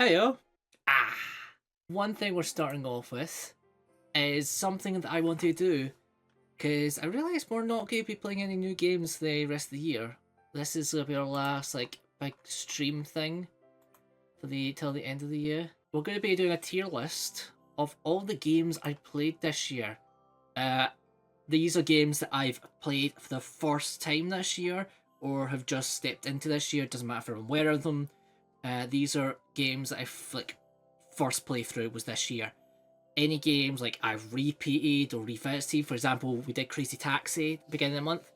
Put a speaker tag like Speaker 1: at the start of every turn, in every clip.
Speaker 1: Heyo. Ah. One thing we're starting off with is something that I want to do, because I realise we're not going to be playing any new games the rest of the year. This is going to be our last big stream thing for till the end of the year. We're going to be doing a tier list of all the games I played this year. These are games that I've played for the first time this year, or have just stepped into this year. Doesn't matter if I'm aware of them. These are games that I've first playthrough was this year. Any games I've repeated or revisited, for example, we did Crazy Taxi at the beginning of the month.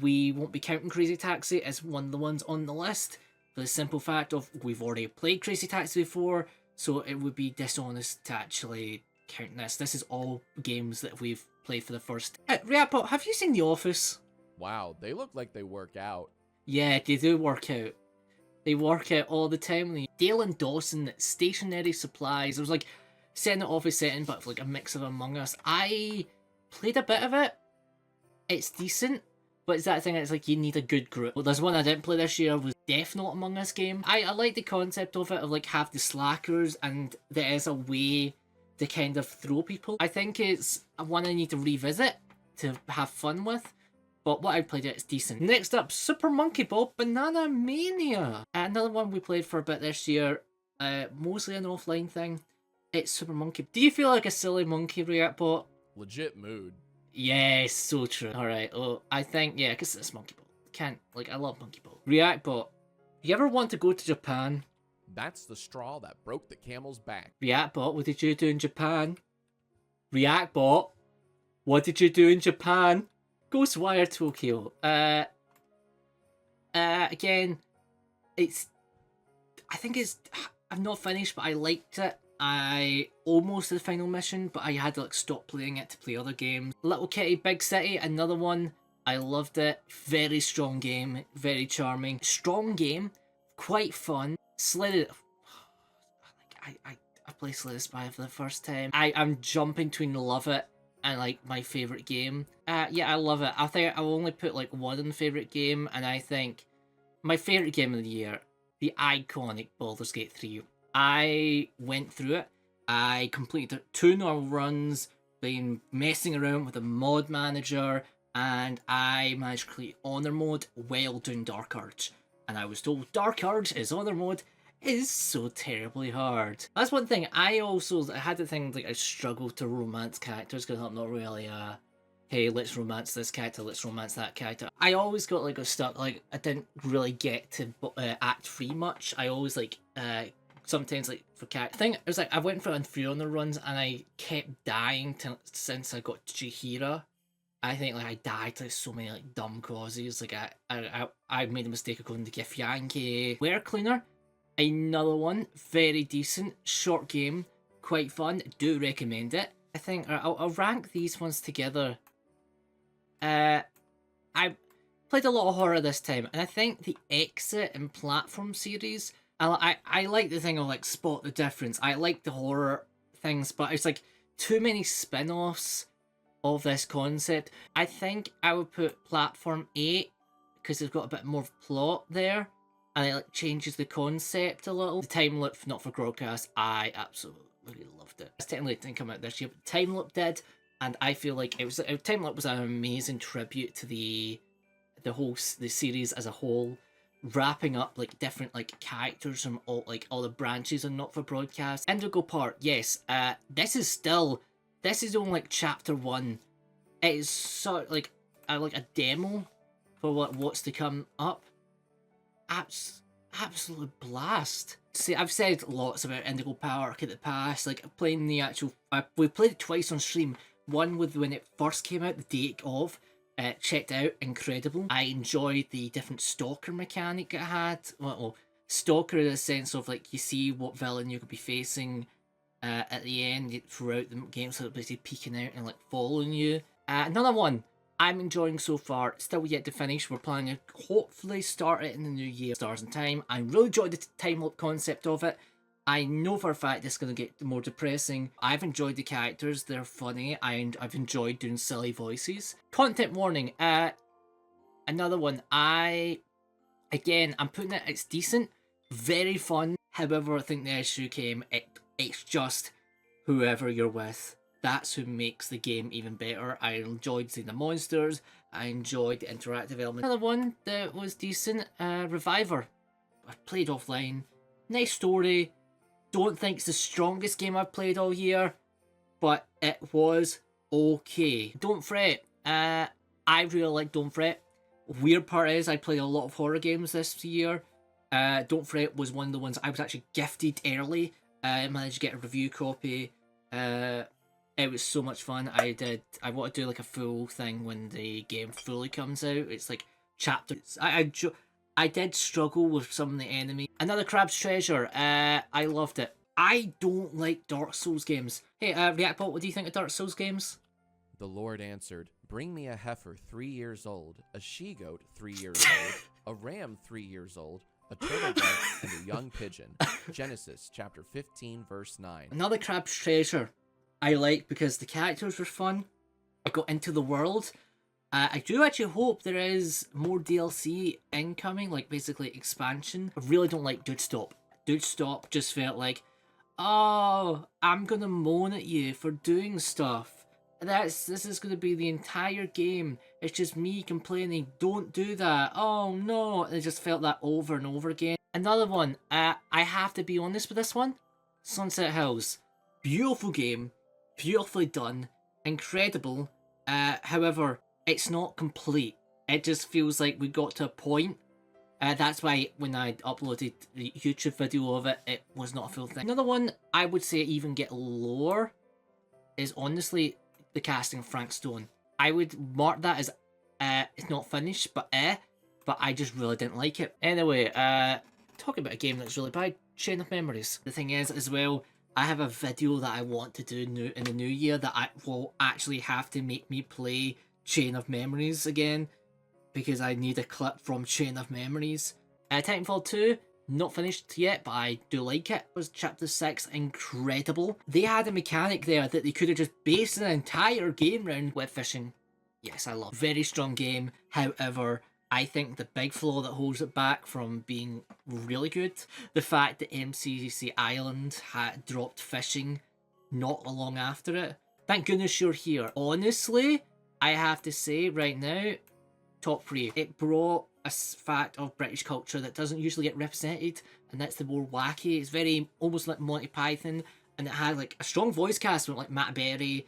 Speaker 1: We won't be counting Crazy Taxi as one of the ones on the list for the simple fact of we've already played Crazy Taxi before, so it would be dishonest to actually count this. This is all games that we've played for the first. reactbot, have you seen The Office?
Speaker 2: Wow, they look like they work out.
Speaker 1: Yeah, they do work out. They work out all the time. Dale and Dawson, stationary supplies. It was set in the office setting, but a mix of Among Us. I played a bit of it. It's decent, but it's that thing that's you need a good group. Well, there's one I didn't play this year, was definitely not Among Us game. I like the concept of it, of have the slackers, and there is a way to kind of throw people. I think it's one I need to revisit to have fun with. But what I played it's decent. Next up, Super Monkey Ball Banana Mania. Another one we played for a bit this year. Mostly an offline thing. It's Super Monkey. Do you feel like a silly monkey, reactbot?
Speaker 2: Legit mood.
Speaker 1: Yes, so true. Alright, I think, yeah, because it's Monkey Ball. Can't, I love Monkey Ball. reactbot, you ever want to go to Japan?
Speaker 2: That's the straw that broke the camel's back.
Speaker 1: reactbot, what did you do in Japan? reactbot, what did you do in Japan? Ghostwire Tokyo. Again, I think I've not finished, but I liked it. I almost did the final mission, but I had to stop playing it to play other games. Little Kitty Big City, another one. I loved it. Very strong game, very charming. Strong game, quite fun. Slid. I played Slay Spy for the first time. I'm jumping between love it and my favourite game. Yeah, I love it. I think I'll only put one in favourite game, and I think my favourite game of the year, the iconic Baldur's Gate 3. I went through it. I completed 2 normal runs, been messing around with the mod manager, and I managed to complete Honor mode while doing Dark Urge. And I was told Dark Urge is Honor mode is so terribly hard. That's one thing. I had the thing I struggled to romance characters because I'm not really hey, let's romance this character, let's romance that character. I always got stuck, I didn't really get to act 3 much. I always sometimes for character. I think it was I went for three on the runs and I kept dying since I got Chihira. I think I died to so many dumb causes. I made a mistake of going to Githyanki. Ware Cleaner, another one, very decent, short game, quite fun, do recommend it. I think I'll rank these ones together. I played a lot of horror this time, and I think the Exit and Platform series, I like the thing of spot the difference. I like the horror things, but it's too many spin-offs of this concept. I think I would put Platform 8 because it's got a bit more plot there, and it changes the concept a little. The Time Loop, not for Grogcast, I absolutely loved it. It's technically didn't come out this year, but Time Loop did, and I feel Time Loop was an amazing tribute to the series as a whole, wrapping up different characters from all the branches and not for broadcast. Indigo Part, yes, this is only chapter 1. It is sort a demo for what's to come up. Absolute blast. See, I've said lots about Indigo Park in the past, playing the actual. We played it twice on stream. One with when it first came out, the date of. Checked out, incredible. I enjoyed the different stalker mechanic it had. Well, stalker in the sense of you see what villain you could be facing at the end throughout the game, so it's basically peeking out and following you. Another one I'm enjoying so far, still yet to finish. We're planning to hopefully start it in the new year. Stars and Time. I really enjoyed the time loop concept of it. I know for a fact it's going to get more depressing. I've enjoyed the characters, they're funny, and I've enjoyed doing silly voices. Content warning, another one, I'm putting it, it's decent, very fun, However, I think the issue came, it's just whoever you're with. That's who makes the game even better. I enjoyed seeing the monsters. I enjoyed the interactive element. Another one that was decent, Reviver. I played offline. Nice story. Don't think it's the strongest game I've played all year, but it was okay. Don't Fret. I really like Don't Fret. Weird part is I played a lot of horror games this year. Don't Fret was one of the ones I was actually gifted early. I managed to get a review copy. It was so much fun. I want to do like a full thing when the game fully comes out. It's like chapters. I did struggle with some of the enemies. Another Crab's Treasure. I loved it. I don't like Dark Souls games. Hey, reactbot, what do you think of Dark Souls games?
Speaker 2: The Lord answered, "Bring me a heifer 3 years old, a she-goat 3 years old, a ram 3 years old, a turtle dove, and a young pigeon." Genesis chapter 15, verse 9.
Speaker 1: Another Crab's Treasure I like because the characters were fun. I got into the world. I do actually hope there is more DLC incoming, like basically expansion. I really don't like Dude Stop. Dude Stop just felt like, oh, I'm gonna moan at you for doing stuff. This is gonna be the entire game. It's just me complaining, don't do that. Oh no. And I just felt that over and over again. Another one, I have to be honest with this one. Sunset Hills. Beautiful game. Beautifully done. Incredible. However, it's not complete. It just feels like we got to a point. That's why when I uploaded the YouTube video of it, it was not a full thing. Another one I would say even get lower is honestly the casting of Frank Stone. I would mark that as it's not finished, but I just really didn't like it. Anyway, talking about a game that's really bad, Chain of Memories. The thing is, as well, I have a video that I want to do in the new year that I will actually have to make me play Chain of Memories again, because I need a clip from Chain of Memories. Titanfall 2, not finished yet, but I do like it. It was Chapter 6, incredible. They had a mechanic there that they could have just based an entire game around with fishing. Yes, I love it. Very strong game. However, I think the big flaw that holds it back from being really good, the fact that MCC Island had dropped fishing not long after it. Thank goodness you're here. Honestly, I have to say right now, top 3. It brought a fact of British culture that doesn't usually get represented, and that's the more wacky. It's very almost like Monty Python, and it had like a strong voice cast with like Matt Berry,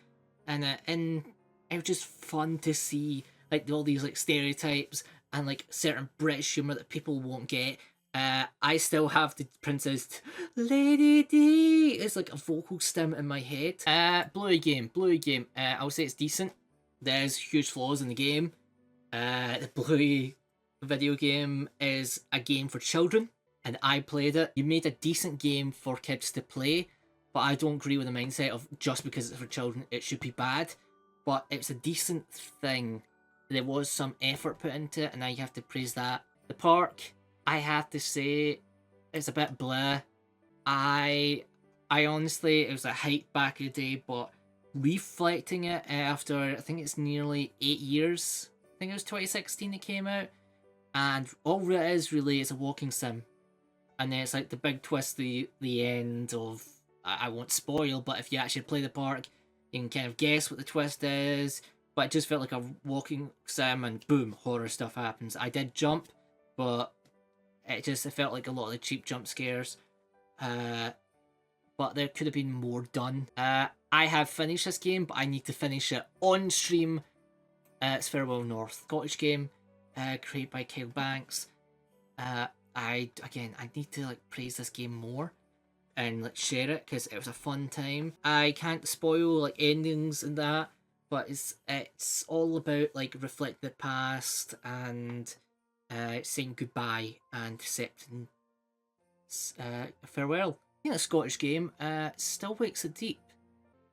Speaker 1: and it was just fun to see like all these like stereotypes and like certain British humour that people won't get. I still have the Princess Lady D. It's like a vocal stim in my head. Bluey game. I would say it's decent. There's huge flaws in the game. The Bluey video game is a game for children, and I played it. You made a decent game for kids to play, but I don't agree with the mindset of just because it's for children, it should be bad. But it's a decent thing. There was some effort put into it, and I have to praise that. The park, I have to say, it's a bit blah. I honestly, it was a hype back in the day, but reflecting it after, I think it's nearly 8 years. I think it was 2016 it came out. And all it is really is a walking sim. And then it's like the big twist, the end of, I won't spoil, but if you actually play the park, you can kind of guess what the twist is. But it just felt like a walking sim, and boom, horror stuff happens. I did jump, but it felt like a lot of the cheap jump scares. But there could have been more done. I have finished this game, but I need to finish it on stream. It's Farewell North, Scottish game, created by Kyle Banks. I need to like praise this game more and like share it because it was a fun time. I can't spoil like endings and that, but it's all about like reflect the past and saying goodbye and accepting farewell. I think a Scottish game still wakes it deep.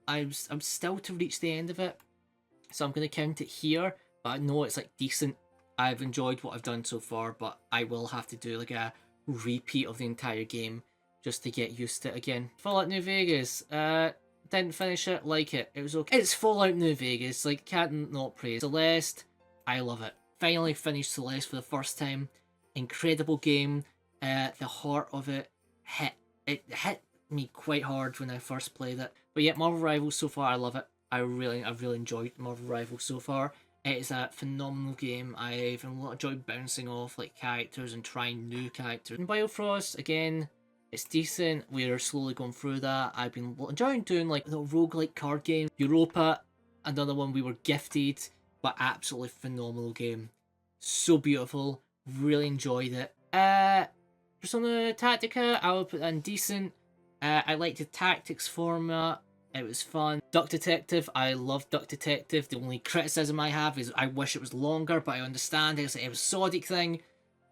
Speaker 1: I'm still to reach the end of it, so I'm going to count it here, but I know it's like decent. I've enjoyed what I've done so far, but I will have to do like a repeat of the entire game just to get used to it again. Fallout New Vegas, didn't finish it, like it was okay. It's Fallout New Vegas, like can't not praise. Celeste, I love it. Finally finished Celeste for the first time. Incredible game. The heart of it hit it hit me quite hard when I first played it. But yeah, Marvel Rivals so far, I love it. I've really enjoyed Marvel Rivals so far. It is a phenomenal game. I've enjoyed bouncing off like characters and trying new characters. In Bifrost, again, it's decent. We're slowly going through that. I've been enjoying doing like the roguelike card game. Europa, another one we were gifted, but absolutely phenomenal game. So beautiful. Really enjoyed it. Persona Tactica, I would put in decent. I liked the tactics format. It was fun. Duck Detective, I love Duck Detective. The only criticism I have is I wish it was longer, but I understand it's an episodic thing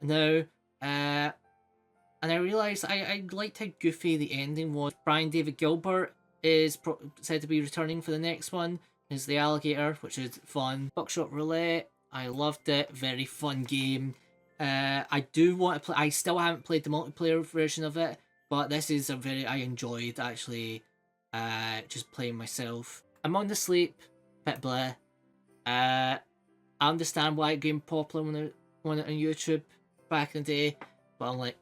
Speaker 1: now. And I realised I liked how goofy the ending was. Brian David Gilbert is said to be returning for the next one. Is the alligator, which is fun. Buckshot Roulette, I loved it. Very fun game. I do want to play. I still haven't played the multiplayer version of it, but this is I enjoyed actually. Just playing myself. I'm on the sleep, bit bleh. I understand why it became popular when it on YouTube back in the day, but I'm like,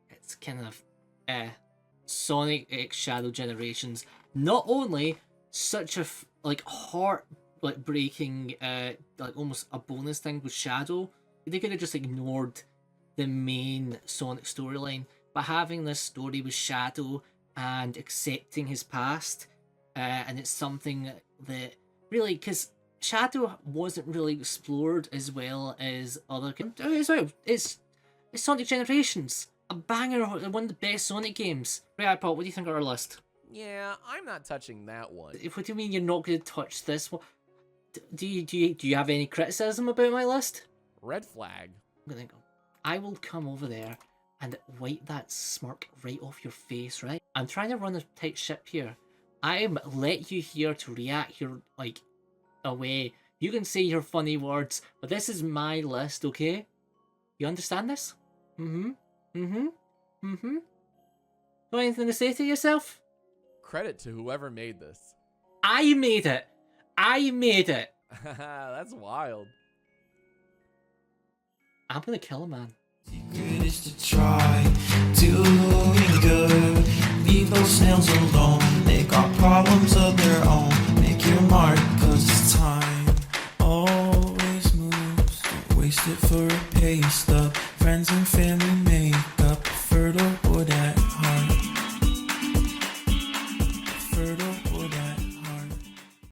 Speaker 1: it's kind of Sonic X Shadow Generations. Not only such a heart breaking like almost a bonus thing with Shadow, they could have just ignored the main Sonic storyline, but having this story with Shadow and accepting his past, and it's something that really, because Shadow wasn't really explored as well as other games. It's Sonic Generations, a banger, one of the best Sonic games. reactbot, what do you think of our list?
Speaker 2: Yeah, I'm not touching that one.
Speaker 1: What do you mean you're not going to touch this one? Do you have any criticism about my list?
Speaker 2: Red flag.
Speaker 1: I'm gonna go. I will come over there and wipe that smirk right off your face, right? I'm trying to run a tight ship here. I'm let you here to react your away. You can say your funny words, but this is my list, okay? You understand this? Got anything to say to yourself?
Speaker 2: Credit to whoever made this.
Speaker 1: I made it.
Speaker 2: That's wild.
Speaker 1: I'm gonna kill a man.
Speaker 3: Secret is to try doing good. Leave those snails alone. They got problems of their own. Make your mark, cause time always moves. Don't waste it for a pay stub. Friends and family may